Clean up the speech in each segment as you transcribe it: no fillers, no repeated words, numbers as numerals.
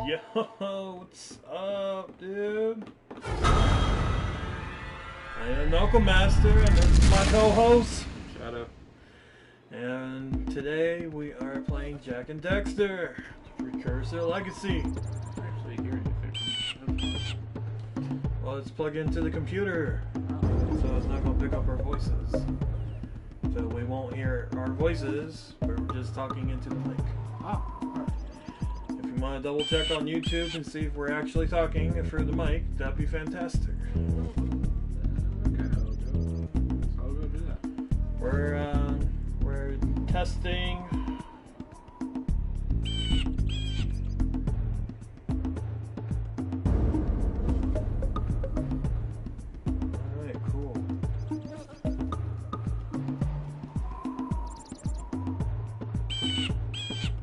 Yo, what's up, dude? I am Knuckle Master, and this is my co-host. Shut up. And today we are playing Jak and Daxter, Precursor Legacy. Actually hearing it. Well, it's plugged into the computer, so it's not going to pick up our voices. So we won't hear our voices, but we're just talking into the mic. Oh, alright. If you want to double check on YouTube and see if we're actually talking through the mic, that'd be fantastic. Okay, I'll go do that. We're testing. Alright, cool.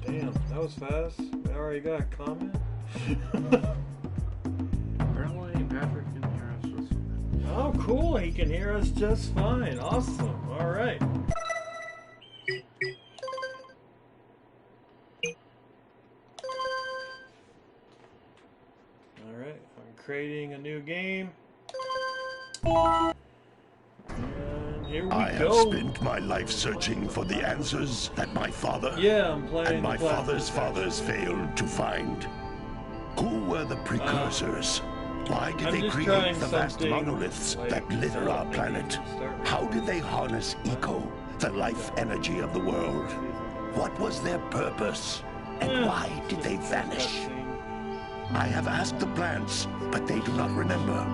Damn, that was fast. We already got a comment. Apparently Patrick can hear us just fine. Oh, cool. He can hear us just fine. Awesome. All right. All right. I'm creating a new game. And here we I go. have spent my life searching for the answers that my father I'm playing and my the father's platform. fathers failed to find. Who were the precursors? Why did I'm they just create trying the vast something monoliths like that litter our planet? start- How did they harness eco, the life energy of the world? What was their purpose? And why did they vanish? I have asked the plants, but they do not remember.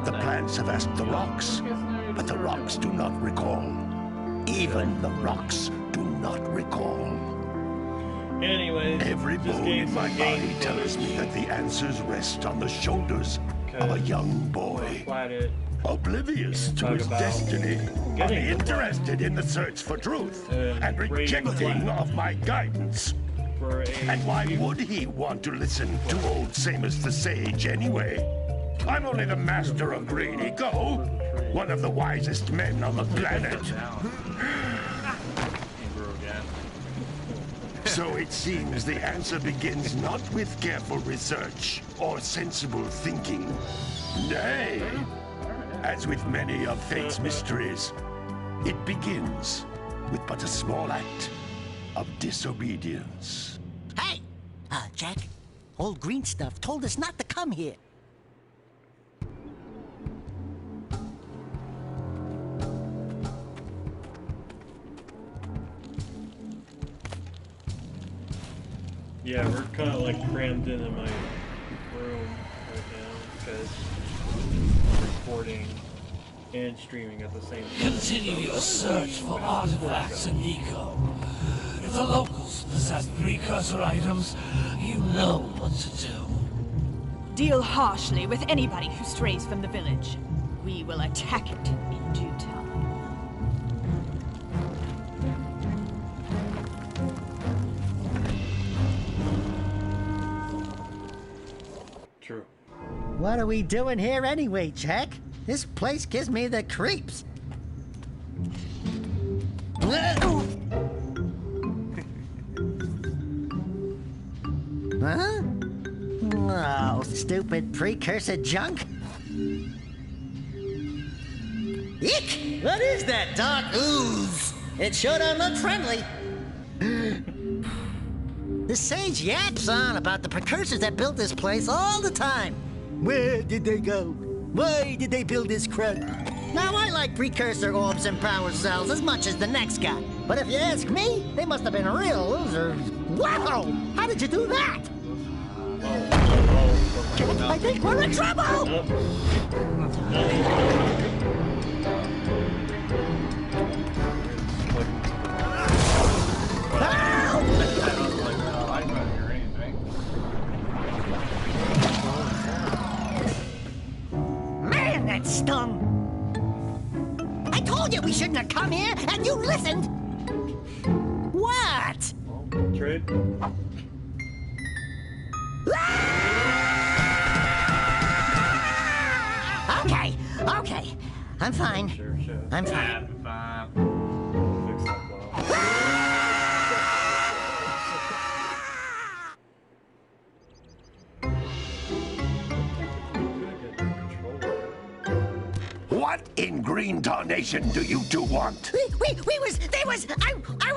The plants have asked the rocks, but the rocks do not recall. Even the rocks do not recall. Anyways, Every just bone getting in my some body game tells me that the answers rest on the shoulders of a young boy. Planet. Oblivious to Talk his about destiny, getting uninterested in the search for truth, and rejecting of my guidance. For a And why would he want to listen to old Samus the Sage anyway? I'm only the master of green eco, one of the wisest men on the planet. So it seems the answer begins not with careful research or sensible thinking. Nay, as with many of fate's mysteries, it begins with but a small act of disobedience. Hey! Jak, old green stuff told us not to come here. Yeah, we're kind of like crammed in my room right now because I'm recording and streaming at the same time. Continue your search for artifacts in Eco. If the locals possess precursor items, you know what to do. Deal harshly with anybody who strays from the village. We will attack it in due time. True. What are we doing here anyway, Jak? This place gives me the creeps. Huh? Oh, stupid precursor junk. Eek! What is that dark ooze? It sure don't look friendly. The sage yaps on about the precursors that built this place all the time. Where did they go? Why did they build this crud? Now, I like precursor orbs and power cells as much as the next guy. But if you ask me, they must have been real losers. Wow! How did you do that? I think we're in trouble! Man, that stung! I told you we shouldn't have come here, and you listened! What? Trade? Okay, okay. I'm fine. Sure. I'm fine. Fix that blow. What in green tarnation do you two want? I was...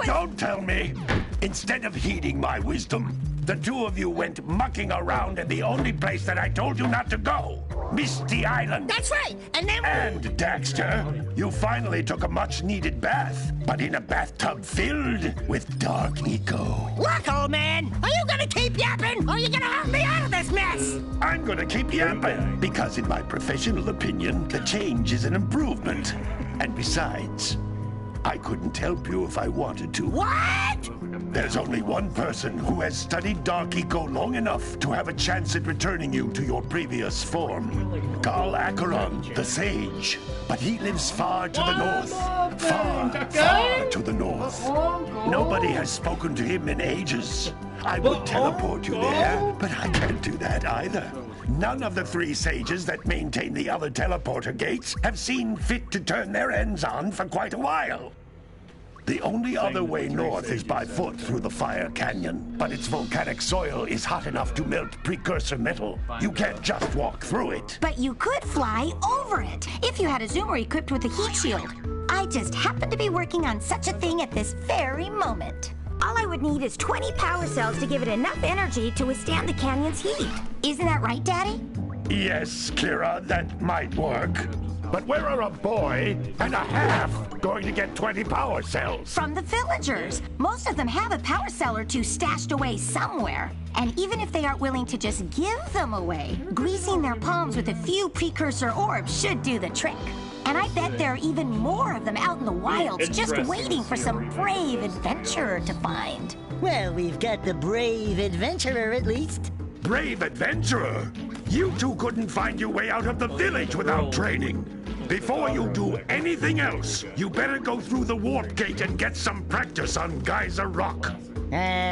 Don't tell me. Instead of heeding my wisdom, the two of you went mucking around in the only place that I told you not to go. Misty Island. That's right, and then... And, Daxter, you finally took a much-needed bath, but in a bathtub filled with dark eco. Look, old man, are you gonna keep yapping, or are you gonna help me out of this mess? I'm gonna keep yapping, because in my professional opinion, the change is an improvement. And besides, I couldn't help you if I wanted to. What? There's only one person who has studied Dark Eco long enough to have a chance at returning you to your previous form. Carl Acheron, the Sage. But he lives far to the north. Far to the north. Nobody has spoken to him in ages. I would teleport you there, but I can't do that either. None of the three sages that maintain the other teleporter gates have seen fit to turn their ends on for quite a while. The only other way north is by foot through the Fire Canyon, but its volcanic soil is hot enough to melt precursor metal. You can't just walk through it. But you could fly over it, if you had a zoomer equipped with a heat shield. I just happen to be working on such a thing at this very moment. All I would need is 20 power cells to give it enough energy to withstand the canyon's heat. Isn't that right, Daddy? Yes, Kira, that might work. But where are a boy and a half going to get 20 power cells? From the villagers. Most of them have a power cell or two stashed away somewhere. And even if they aren't willing to just give them away, greasing their palms with a few precursor orbs should do the trick. And I bet there are even more of them out in the wilds, just waiting for some brave adventurer to find. Well, we've got the brave adventurer at least. Brave adventurer? You two couldn't find your way out of the village without training. Before you do anything else, you better go through the warp gate and get some practice on Geyser Rock.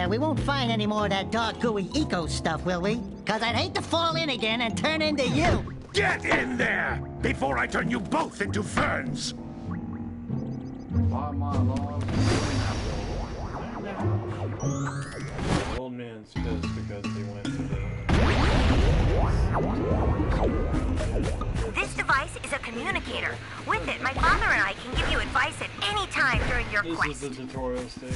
We won't find any more of that dark gooey eco stuff, will we? Cause I'd hate to fall in again and turn into you. Get in there before I turn you both into ferns. The old man's pissed because they went to the... This device is a communicator. With it, my father and I can give you advice at any time during your This quest. is the tutorial stage.